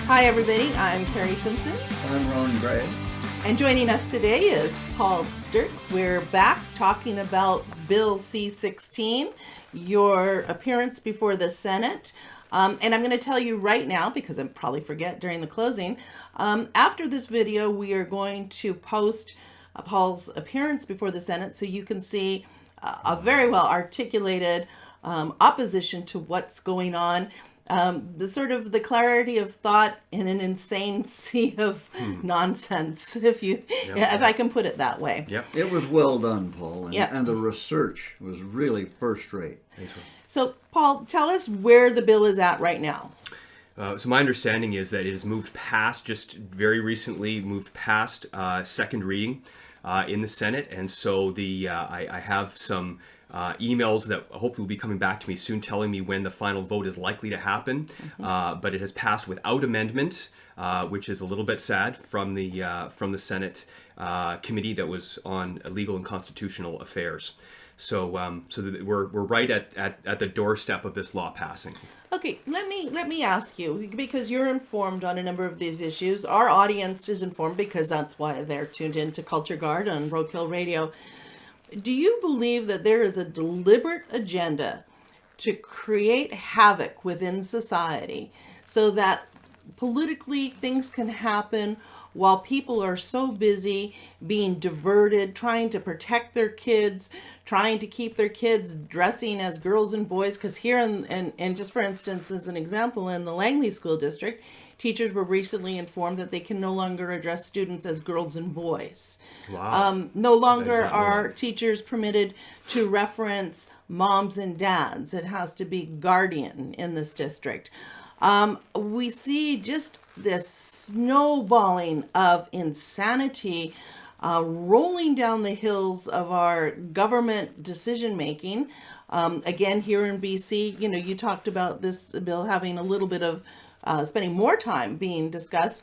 Hi everybody, I'm Kari Simpson. I'm Ron Gray. And joining us today is Paul Dirks. We're back talking about Bill C-16, your appearance before the Senate. And I'm going to tell you right now, because I'll probably forget during the closing, after this video we are going to post Paul's appearance before the Senate so you can see a very well articulated opposition to what's going on. The sort of the clarity of thought in an insane sea of nonsense, if I can put it that way. Yep. It was well done, Paul, and, Yep. and the research was really first rate. Thanks, Ron. So, Paul, tell us where the bill is at right now. So my understanding is that it has moved past, just very recently moved past second reading in the Senate, and so I have some emails that hopefully will be coming back to me soon telling me when the final vote is likely to happen. But it has passed without amendment, which is a little bit sad from the Senate committee that was on legal and constitutional affairs. So we're right at the doorstep of this law passing. Okay, let me ask you, because you're informed on a number of these issues. Our audience is informed because that's why they're tuned in to Culture Guard on Roadkill Radio. Do you believe that there is a deliberate agenda to create havoc within society so that politically things can happen while people are so busy being diverted, trying to protect their kids, trying to keep their kids dressing as girls and boys? Because here, and just for instance, as an example, in the Langley School District, teachers were recently informed that they can no longer address students as girls and boys. Wow. No longer are teachers permitted to reference moms and dads. It has to be guardian in this district. We see just this snowballing of insanity rolling down the hills of our government decision making. Again, here in BC, you talked about this bill having a little bit of spending more time being discussed.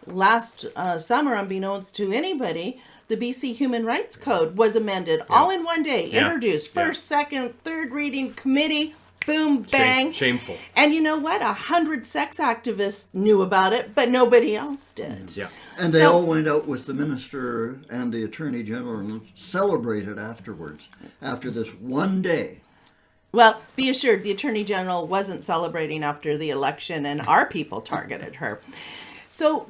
Last summer, unbeknownst to anybody, the BC Human Rights Code was amended all in one day, introduced, first, second, third reading, committee, boom, bang. Shameful. And you know what? 100 sex activists knew about it, but nobody else did. Yeah. And they all went out with the minister and the attorney general and celebrated afterwards, after this one day. Well, be assured the Attorney General wasn't celebrating after the election and our people targeted her. So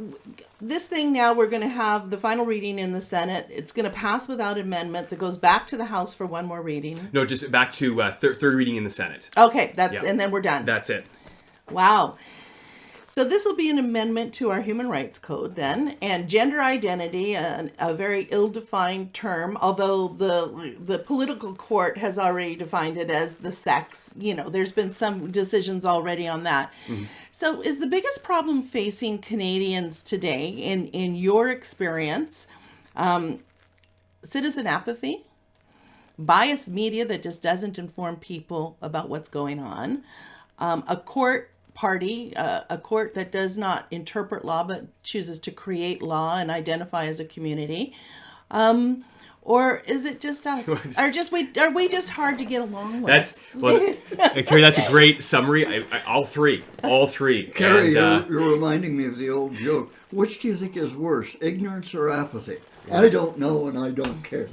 this thing now, we're going to have the final reading in the Senate. It's going to pass without amendments. It goes back to the House for one more reading. No, just back to third reading in the Senate. Okay, and then we're done. That's it. Wow. So this will be an amendment to our Human Rights Code then, and gender identity, a very ill-defined term, although the political court has already defined it as the sex. There's been some decisions already on that. Mm-hmm. So is the biggest problem facing Canadians today, in your experience, citizen apathy, biased media that just doesn't inform people about what's going on, a court that does not interpret law but chooses to create law and identify as a community, or is it just us? Are we just hard to get along with? Kari, that's a great summary. All three. Kari, you're reminding me of the old joke. Which do you think is worse, ignorance or apathy? I don't know and I don't care.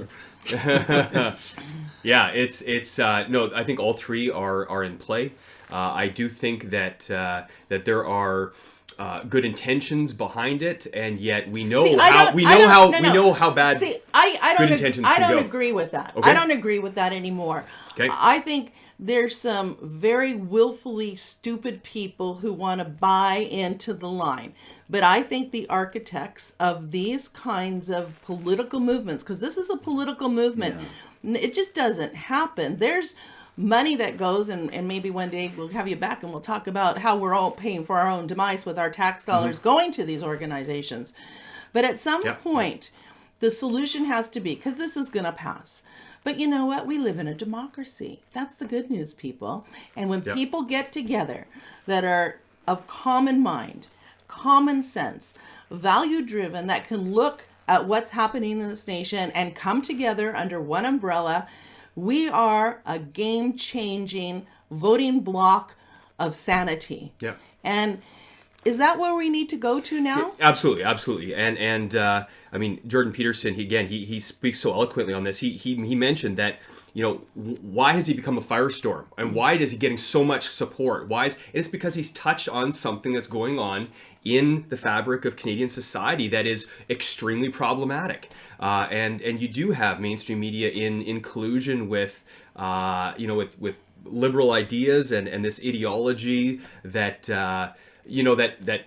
Yeah, it's no. I think all three are in play. I do think that there are good intentions behind it, and yet we know how bad good intentions can go. I don't agree with that. Okay. I don't agree with that anymore. Okay. I think there's some very willfully stupid people who want to buy into the line. But I think the architects of these kinds of political movements, because this is a political movement, it just doesn't happen. There's money that goes, and maybe one day we'll have you back and we'll talk about how we're all paying for our own demise with our tax dollars going to these organizations. But at some point, the solution has to be, because this is going to pass. But you know what? We live in a democracy. That's the good news, people. And when people get together that are of common mind, common sense, value-driven, that can look at what's happening in this nation and come together under one umbrella, we are a game-changing voting block of sanity. Yep. And Is that where we need to go to now? Absolutely, absolutely. And I mean, Jordan Peterson, he speaks so eloquently on this. He mentioned that, why has he become a firestorm? And why is he getting so much support? It's because he's touched on something that's going on in the fabric of Canadian society that is extremely problematic. And you do have mainstream media in collusion with, with liberal ideas and this ideology that, that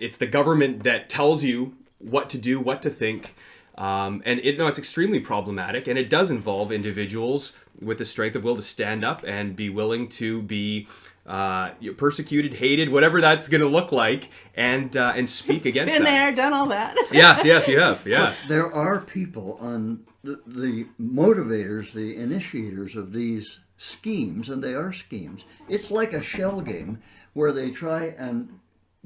it's the government that tells you what to do, what to think. And it's extremely problematic, and it does involve individuals with the strength of will to stand up and be willing to be persecuted, hated, whatever that's going to look like, and speak against Been that. there, done all that. Yes, you have. Yeah. But there are people on the motivators, the initiators of these schemes, and they are schemes. It's like a shell game where they try and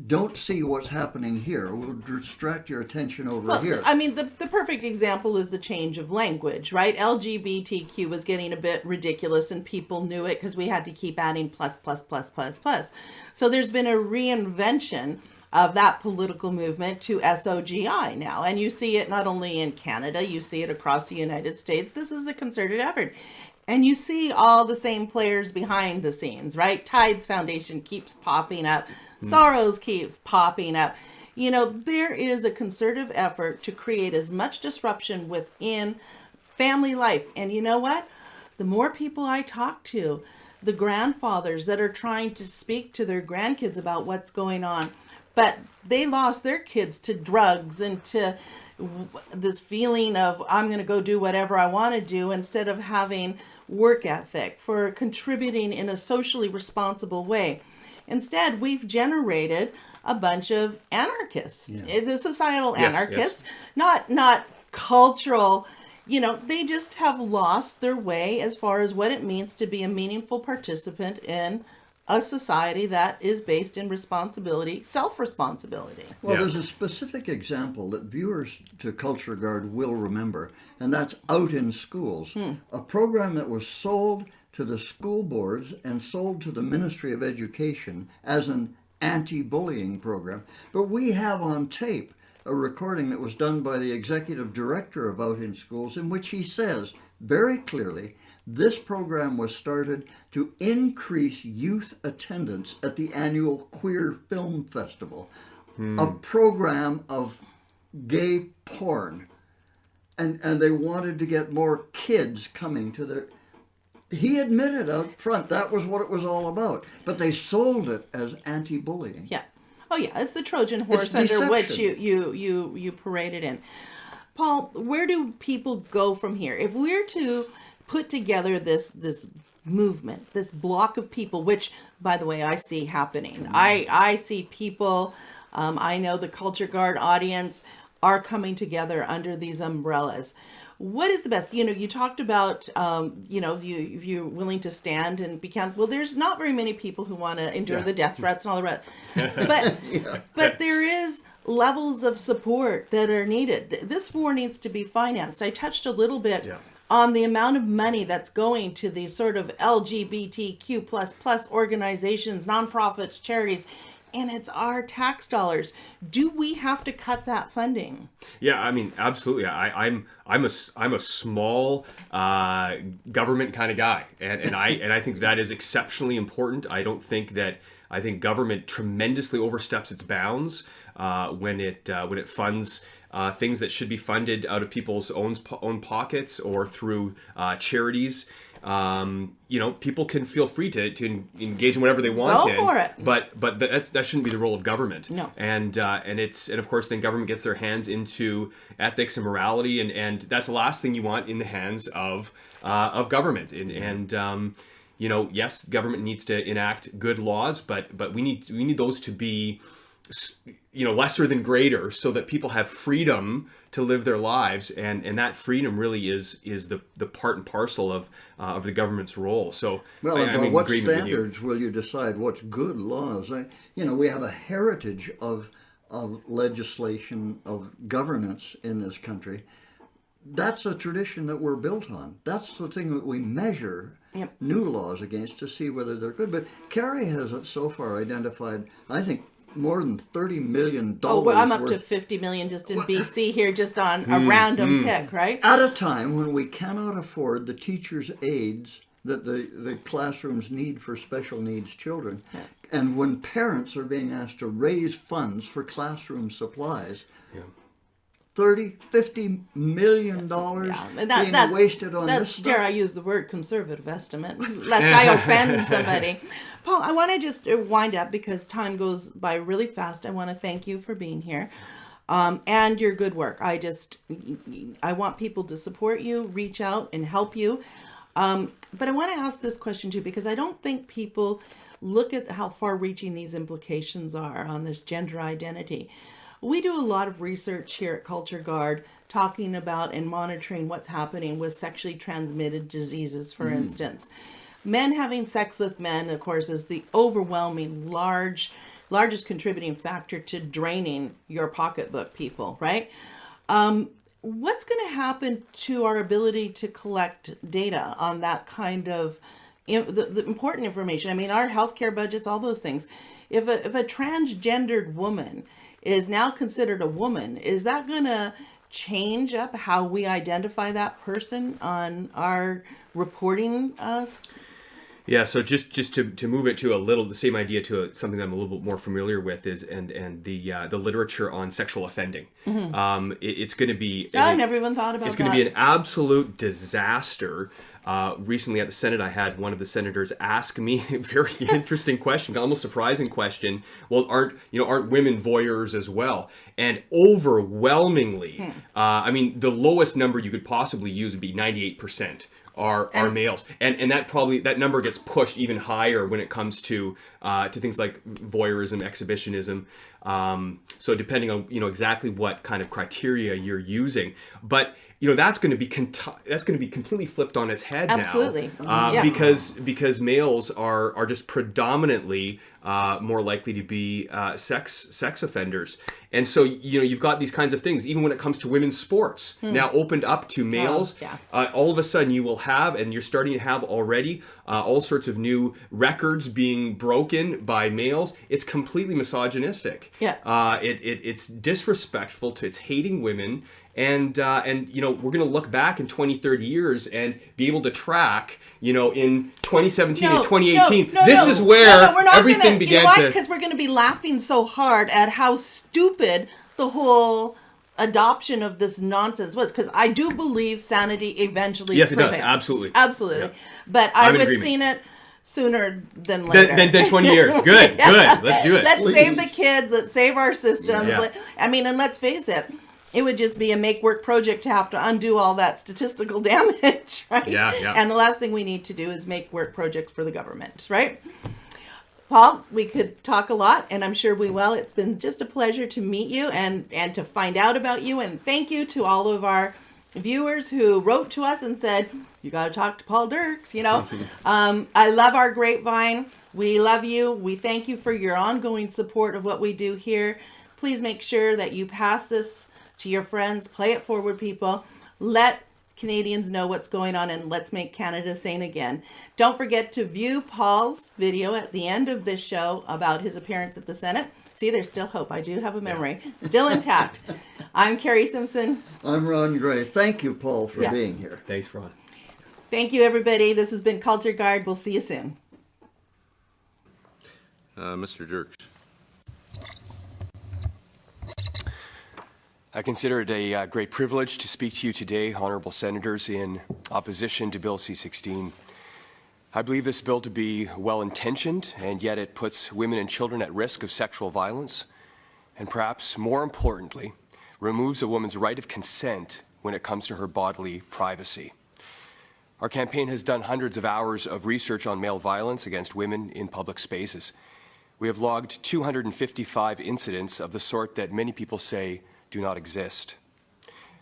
don't see what's happening here. We'll distract your attention over here. I mean, the perfect example is the change of language, right? LGBTQ was getting a bit ridiculous, and people knew it because we had to keep adding plus, plus, plus, plus, plus. So there's been a reinvention of that political movement to SOGI now. And you see it not only in Canada, you see it across the United States. This is a concerted effort. And you see all the same players behind the scenes, right? Tides Foundation keeps popping up. Soros keeps popping up. There is a concerted effort to create as much disruption within family life. And you know what? The more people I talk to, the grandfathers that are trying to speak to their grandkids about what's going on, but they lost their kids to drugs and to this feeling of, I'm going to go do whatever I want to do, instead of having work ethic for contributing in a socially responsible way. Instead, we've generated a bunch of anarchists. Yeah. It's a societal anarchist, not cultural. They just have lost their way as far as what it means to be a meaningful participant in a society that is based in responsibility, self-responsibility. Well, there's a specific example that viewers to Culture Guard will remember, and that's Out in Schools, a program that was sold to the school boards and sold to the Ministry of Education as an anti-bullying program. But we have on tape a recording that was done by the executive director of Out in Schools, in which he says very clearly, this program was started to increase youth attendance at the annual Queer Film Festival, a program of gay porn. And they wanted to get more kids coming to their... He admitted out front that was what it was all about. But they sold it as anti-bullying. Yeah. Oh, yeah. It's the Trojan horse under which you paraded in. Paul, where do people go from here? If we're to put together this movement, this block of people, which, by the way, I see happening. I see people, I know the Culture Guard audience are coming together under these umbrellas. What is the best? You talked about, if you're willing to stand and be counted. Well, there's not very many people who want to endure the death threats and all the rest. But there is levels of support that are needed. This war needs to be financed. I touched a little bit on the amount of money that's going to these sort of LGBTQ++ organizations, nonprofits, charities, and it's our tax dollars. Do we have to cut that funding? Yeah, I mean, absolutely. I'm a small government kind of guy, and I think that is exceptionally important. I think government tremendously oversteps its bounds when it funds things that should be funded out of people's own pockets or through charities. People can feel free to engage in whatever they want. Go for it. But that shouldn't be the role of government. No. And of course then government gets their hands into ethics and morality, and that's the last thing you want in the hands of government. Yes, government needs to enact good laws, but we need those to be lesser than greater, so that people have freedom to live their lives, and that freedom really is the part and parcel of the government's role. So, by what standards will you decide what's good laws? We have a heritage of legislation, of governance in this country. That's a tradition that we're built on. That's the thing that we measure new laws against to see whether they're good. But Kari has so far identified, I think, more than $30 million. Oh, well, I'm up worth to 50 million just in BC here, just on a random pick, right? at a time when we cannot afford the teachers' aides that the classrooms need for special needs children. Yeah. And when parents are being asked to raise funds for classroom supplies, $50 million being wasted on this stuff. Dare I use the word conservative estimate, lest I offend somebody. Paul, I want to just wind up because time goes by really fast. I want to thank you for being here and your good work. I want people to support you, reach out and help you. But I want to ask this question too, because I don't think people look at how far-reaching these implications are on this gender identity. We do a lot of research here at Culture Guard talking about and monitoring what's happening with sexually transmitted diseases, for instance. Men having sex with men, of course, is the overwhelming largest contributing factor to draining your pocketbook, people, right? What's going to happen to our ability to collect data on that kind of the important information? I mean, our healthcare budgets, all those things. If a transgendered woman is now considered a woman, is that going to change up how we identify that person on our reporting? Yeah, so just to move it to the same idea to something that I'm a little bit more familiar with is and the literature on sexual offending. It's going to be. I never even thought about. It's going to be an absolute disaster. Recently at the Senate, I had one of the senators ask me a very interesting question, almost surprising question. Well, aren't women voyeurs as well? And overwhelmingly, I mean, the lowest number you could possibly use would be 98%. Are males, and that number gets pushed even higher when it comes to things like voyeurism, exhibitionism. So depending on exactly what kind of criteria you're using, but that's going to be completely flipped on its head Absolutely. now, because males are just predominantly more likely to be sex offenders. And so, you've got these kinds of things, even when it comes to women's sports, now opened up to males. All of a sudden you will have, and you're starting to have already, all sorts of new records being broken by males. It's completely misogynistic. It's disrespectful it's hating women. And we're going to look back in 20, 30 years and be able to track, in 2017 and 2018, this is where everything began to... Because we're going to be laughing so hard at how stupid the whole adoption of this nonsense was. Because I do believe sanity eventually Yes, it prevails. does. Absolutely. Absolutely. Yeah. But I would have seen it sooner than later. Than 20 years. Good, good. Let's do it. Let's save the kids. Let's save our systems. Yeah. And let's face it. It would just be a make-work project to have to undo all that statistical damage, right? Yeah. And the last thing we need to do is make work projects for the government, right? Paul, we could talk a lot, and I'm sure we will. It's been just a pleasure to meet you and to find out about you. And thank you to all of our viewers who wrote to us and said, you got to talk to Paul Dirks, I love our grapevine. We love you. We thank you for your ongoing support of what we do here. Please make sure that you pass this to your friends. Play it forward, people. Let Canadians know what's going on, and let's make Canada sane again. Don't forget to view Paul's video at the end of this show about his appearance at the Senate. See, there's still hope. I do have a memory. Still intact. I'm Kari Simpson. I'm Ron Gray. Thank you, Paul, for being here. Thanks, Ron. Thank you, everybody. This has been Culture Guard. We'll see you soon. Mr. Dirks. I consider it a great privilege to speak to you today, honorable senators, in opposition to Bill C-16. I believe this bill to be well-intentioned, and yet it puts women and children at risk of sexual violence, and perhaps more importantly, removes a woman's right of consent when it comes to her bodily privacy. Our campaign has done hundreds of hours of research on male violence against women in public spaces. We have logged 255 incidents of the sort that many people say do not exist.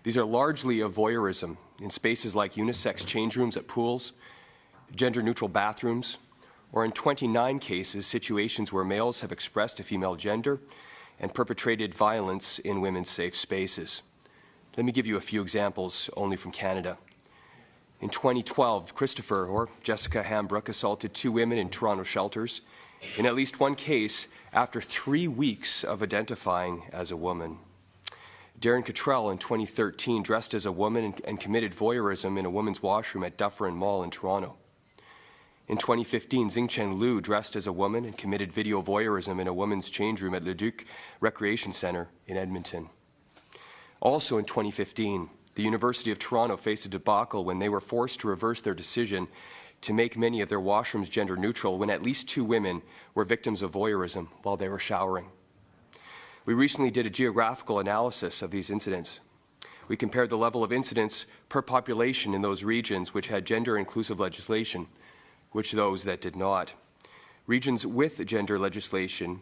These are largely of voyeurism in spaces like unisex change rooms at pools, gender-neutral bathrooms, or in 29 cases, situations where males have expressed a female gender and perpetrated violence in women's safe spaces. Let me give you a few examples only from Canada. In 2012, Christopher, or Jessica Hambrook, assaulted 2 women in Toronto shelters in at least one case after 3 weeks of identifying as a woman. Darren Cottrell in 2013 dressed as a woman and committed voyeurism in a women's washroom at Dufferin Mall in Toronto. In 2015, Xingchen Liu dressed as a woman and committed video voyeurism in a women's change room at Leduc Recreation Centre in Edmonton. Also in 2015, the University of Toronto faced a debacle when they were forced to reverse their decision to make many of their washrooms gender neutral when at least 2 women were victims of voyeurism while they were showering. We recently did a geographical analysis of these incidents. We compared the level of incidents per population in those regions which had gender-inclusive legislation, which those that did not. Regions with gender legislation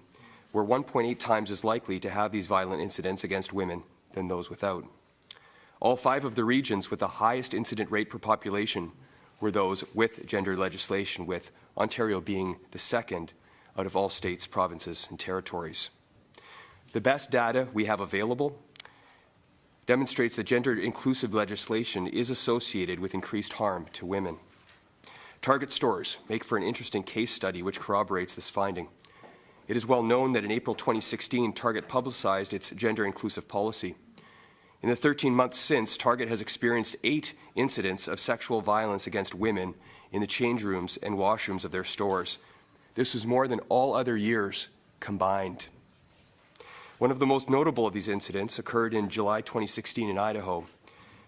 were 1.8 times as likely to have these violent incidents against women than those without. All 5 of the regions with the highest incident rate per population were those with gender legislation, with Ontario being the second out of all states, provinces, and territories. The best data we have available demonstrates that gender-inclusive legislation is associated with increased harm to women. Target stores make for an interesting case study which corroborates this finding. It is well known that in April 2016, Target publicized its gender-inclusive policy. In the 13 months since, Target has experienced 8 incidents of sexual violence against women in the change rooms and washrooms of their stores. This was more than all other years combined. One of the most notable of these incidents occurred in July 2016 in Idaho.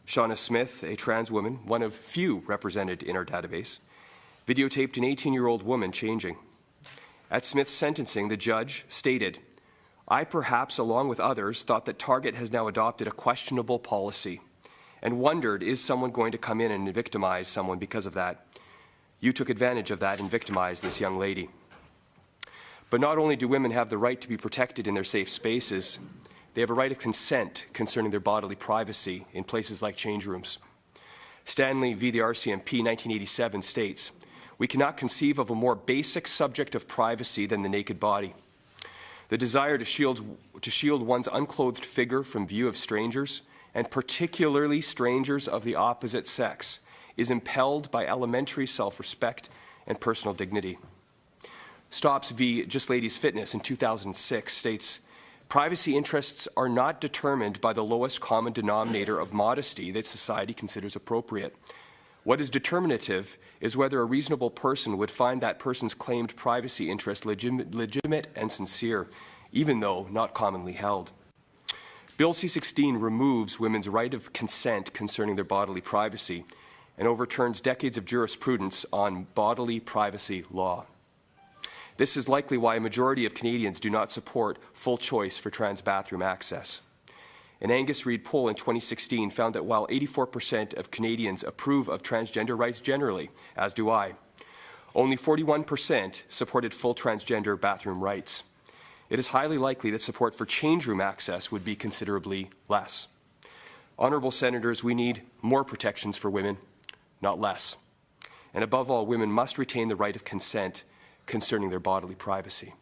Shauna Smith, a trans woman, one of few represented in our database, videotaped an 18-year-old woman changing. At Smith's sentencing, the judge stated, "I perhaps, along with others, thought that Target has now adopted a questionable policy and wondered, is someone going to come in and victimize someone because of that? You took advantage of that and victimized this young lady." But not only do women have the right to be protected in their safe spaces, they have a right of consent concerning their bodily privacy in places like change rooms. Stanley v. the RCMP 1987 states, "We cannot conceive of a more basic subject of privacy than the naked body. The desire to shield one's unclothed figure from view of strangers, and particularly strangers of the opposite sex, is impelled by elementary self-respect and personal dignity." Stops v. Just Ladies Fitness in 2006 states, "Privacy interests are not determined by the lowest common denominator of modesty that society considers appropriate. What is determinative is whether a reasonable person would find that person's claimed privacy interest legitimate and sincere, even though not commonly held." Bill C-16 removes women's right of consent concerning their bodily privacy and overturns decades of jurisprudence on bodily privacy law. This is likely why a majority of Canadians do not support full choice for trans bathroom access. An Angus Reid poll in 2016 found that while 84% of Canadians approve of transgender rights generally, as do I, only 41% supported full transgender bathroom rights. It is highly likely that support for change room access would be considerably less. Honourable Senators, we need more protections for women, not less. And above all, women must retain the right of consent concerning their bodily privacy.